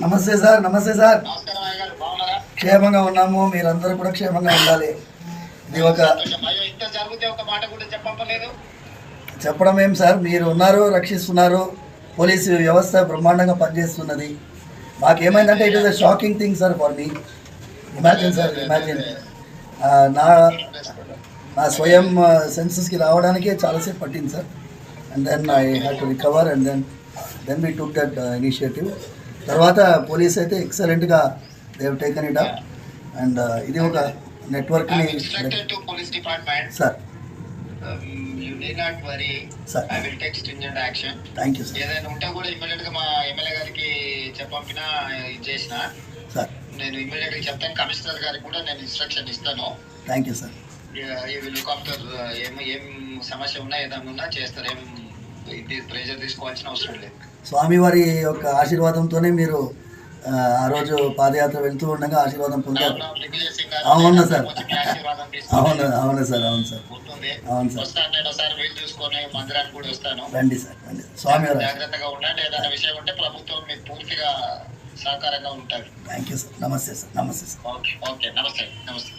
నమస్తే సార్. నమస్తే సార్. నమస్కారం అయ్య గారు, బాగున్నారా? క్షేమంగా ఉన్నాము, మీరందరూ కూడా క్షేమంగా ఉండాలి. ఇది ఒక అయ్యో, ఇంత జరిగితే ఒక మాట కూడా చెప్పలేదు. చెప్పడం ఏం సార్, మీరు ఉన్నారు, రక్షిస్తున్నారు. పోలీసు వ్యవస్థ బ్రహ్మాండంగా పనిచేస్తున్నది. మాకేమైందంటే it is a shocking thing sir for me. Imagine sir, imagine. నా నా స్వయం సెన్సెస్కి రావడానికే చాలాసేపు పట్టింది sir. And then I had to recover and then we took that initiative. తర్వాత పోలీస్ అయితే ఎక్సలెంట్గా they have taken it up. And ఇది ఒక నెట్వర్క్ని police department sir. You need not worry sir, I will take stringent action. Thank you sir. ఏదైనా ఉంటే కూడా immediate గా మా ఎమ్మెల్యే గారికి చెప్పంపినా ఇది చేసిన సార్, నేను ఇమ్మీడియట్ గా చెప్తాను. కమిషనర్ గారికి కూడా నేను ఇన్స్ట్రక్షన్ ఇస్తాను. Thank you sir. Look after ఏం సమస్య ఉన్నా ఏదైనా ఉన్నా చేస్తారు. ఏం ఇది ప్రెజర్ తీసుకోవాల్సిన అవసరం లేదు. స్వామివారి యొక్క ఆశీర్వాదంతోనే మీరు ఆ రోజు పాదయాత్ర వెళ్తూ ఉండగా ఆశీర్వాదం పొందారు. అవును సార్, అవును అవును సార్, అవును సార్, అవును సార్. వస్తాను, నేను ఒకసారి వీలు చూసుకొని మందిరానికి కూడా వస్తాను. రండి సార్, రండి. స్వామివారి జాగ్రత్తగా ఉండండి. ఏదైనా విషయం ఉంటే ప్రభుత్వం మీకు పూర్తిగా సహకారంగా ఉంటుంది. Thank you sir. నమస్తే సార్. నమస్తే సార్. ఓకే ఓకే, నమస్తే నమస్తే.